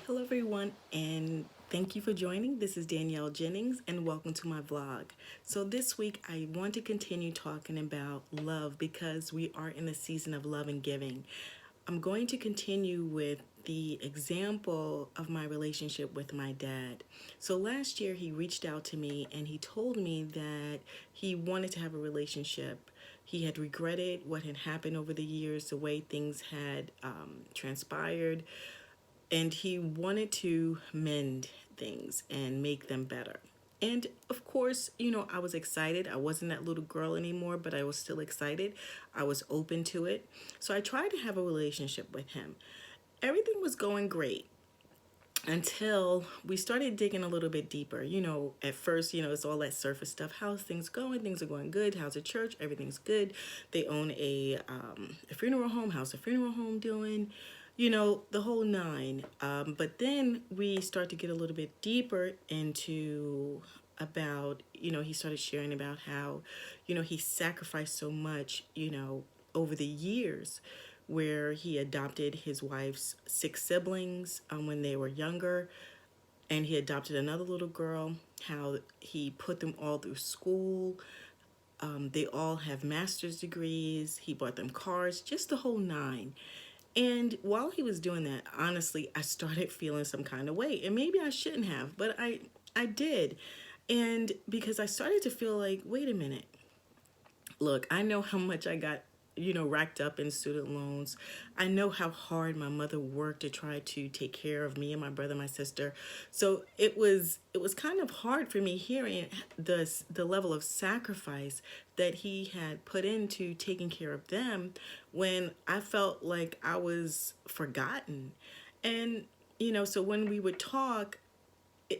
Hello, everyone, and thank you for joining. This is Danielle Jennings, and welcome to my vlog. So, this week I want to continue talking about love because we are in the season of love and giving. I'm going to continue with the example of my relationship with my dad. So, last year he reached out to me and he told me that he wanted to have a relationship. He had regretted what had happened over the years, the way things had transpired, and he wanted to mend things and make them better. And of course, I was excited. I wasn't that little girl anymore, but I was still excited. I was open to it. So I tried to have a relationship with him. Everything was going great until we started digging a little bit deeper. At first, it's all that surface stuff. How's things going? Things are going good. How's the church? Everything's good. They own a funeral home. How's the funeral home doing? The whole nine. But then we start to get a little bit deeper into about, he started sharing about how, he sacrificed so much, over the years, where he adopted his wife's six siblings when they were younger, and he adopted another little girl, how he put them all through school. They all have master's degrees. He bought them cars, just the whole nine. And while he was doing that, honestly, I started feeling some kind of way. And maybe I shouldn't have, but I did. And because I started to feel like, wait a minute, look, I know how much I got, racked up in student loans. I know how hard my mother worked to try to take care of me and my brother and my sister. So it was kind of hard for me hearing the level of sacrifice that he had put into taking care of them when I felt like I was forgotten. And so when we would talk,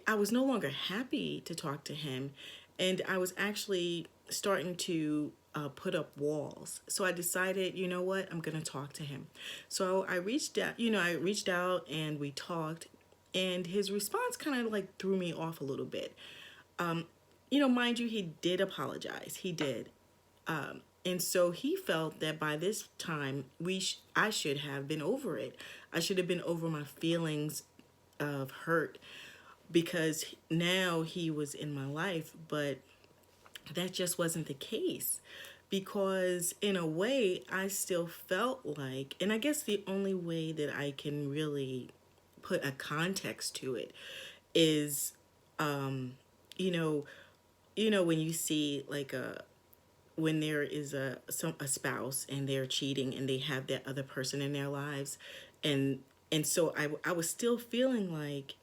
I was no longer happy to talk to him, and I was actually starting to put up walls. So I decided, you know what, I'm gonna talk to him. So I reached out, and we talked, and his response kind of like threw me off a little bit. Mind you, he did apologize. He did. And so he felt that by this time I should have been over it. I should have been over my feelings of hurt because now he was in my life, but that just wasn't the case. Because in a way, I still felt like, and I guess the only way that I can really put a context to it is, you know, when you see like when there is a spouse and they're cheating and they have that other person in their lives, and so I was still feeling like,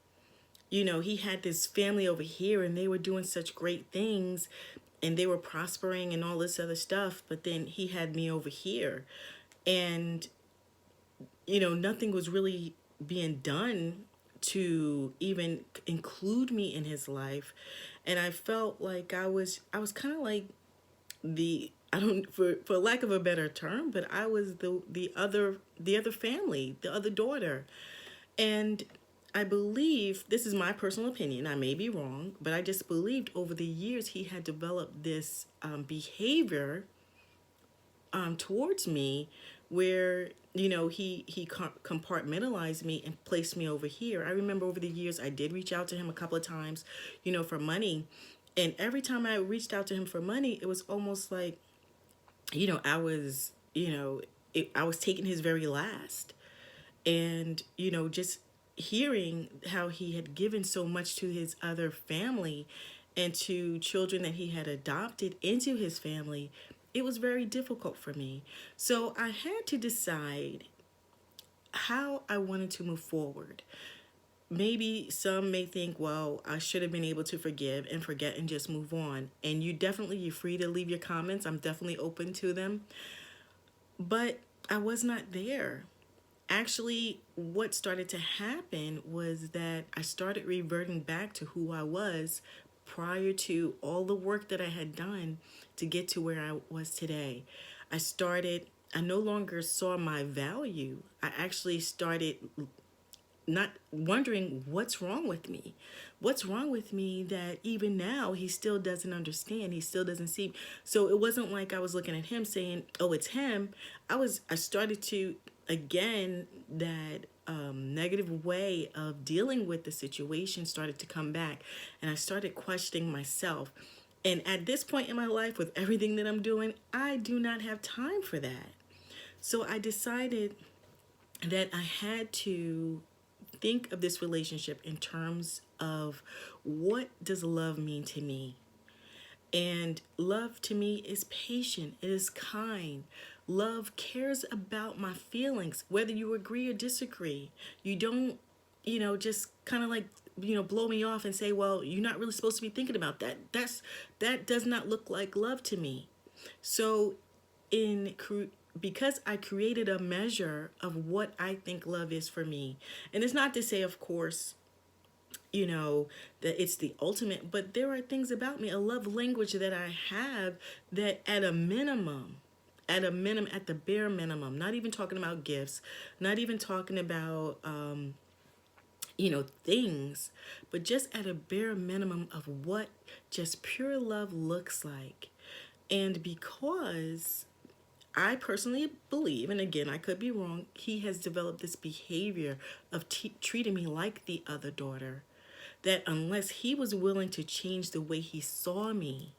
he had this family over here and they were doing such great things and they were prospering and all this other stuff, but then he had me over here, and nothing was really being done to even include me in his life. And I felt like I was kind of like the, I don't, for lack of a better term, but I was the other family, the other daughter. And I believe, this is my personal opinion, I may be wrong, but I just believed over the years he had developed this behavior towards me, where he compartmentalized me and placed me over here. I remember over the years I did reach out to him a couple of times, for money, and every time I reached out to him for money, it was almost like, I was, I was taking his very last. And just hearing how he had given so much to his other family and to children that he had adopted into his family, it was very difficult for me. So I had to decide how I wanted to move forward. Maybe some may think, well, I should have been able to forgive and forget and just move on. And you're free to leave your comments. I'm definitely open to them. But I was not there. Actually, what started to happen was that I started reverting back to who I was prior to all the work that I had done to get to where I was today. I no longer saw my value. I actually started not wondering what's wrong with me. What's wrong with me that even now he still doesn't understand. He still doesn't see. So it wasn't like I was looking at him saying, "Oh, it's him." I started to, again, that negative way of dealing with the situation started to come back, and I started questioning myself. And at this point in my life, with everything that I'm doing, I do not have time for that. So I decided that I had to think of this relationship in terms of what does love mean to me? And love to me is patient, it is kind. Love cares about my feelings, whether you agree or disagree. You don't, just kind of like, blow me off and say, well, you're not really supposed to be thinking about that. That does not look like love to me. So, because I created a measure of what I think love is for me, and it's not to say, of course, that it's the ultimate, but there are things about me, a love language that I have that at the bare minimum, not even talking about gifts, not even talking about, things, but just at a bare minimum of what just pure love looks like. And because I personally believe, and again, I could be wrong, he has developed this behavior of treating me like the other daughter, that unless he was willing to change the way he saw me,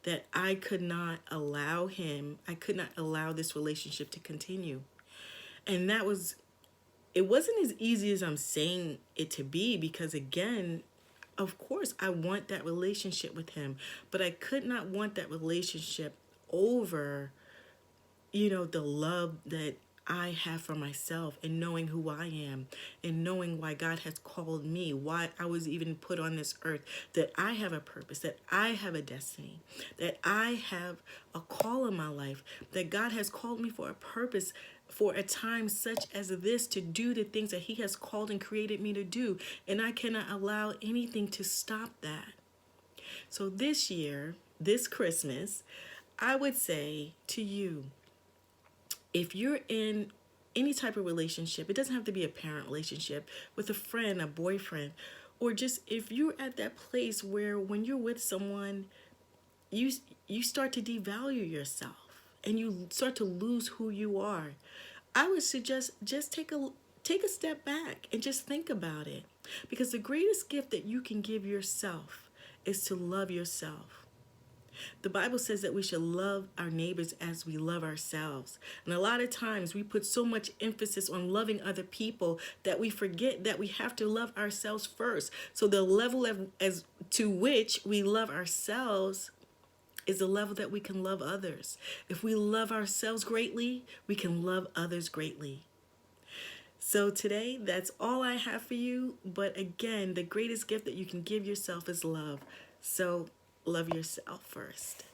that I could not allow this relationship to continue. And it wasn't as easy as I'm saying it to be, because again, of course, I want that relationship with him, but I could not want that relationship over, the love that I have for myself, and knowing who I am, and knowing why God has called me, why I was even put on this earth, that I have a purpose, that I have a destiny, that I have a call in my life, that God has called me for a purpose, for a time such as this, to do the things that he has called and created me to do. And I cannot allow anything to stop that. So this year, this Christmas, I would say to you, if you're in any type of relationship, it doesn't have to be a parent relationship, with a friend, a boyfriend, or just if you're at that place where when you're with someone, you you start to devalue yourself and you start to lose who you are. I would suggest just take a step back and just think about it, because the greatest gift that you can give yourself is to love yourself. The Bible says that we should love our neighbors as we love ourselves. And a lot of times we put so much emphasis on loving other people that we forget that we have to love ourselves first. So the level as to which we love ourselves is the level that we can love others. If we love ourselves greatly, we can love others greatly. So today, that's all I have for you. But again, the greatest gift that you can give yourself is love. So love yourself first.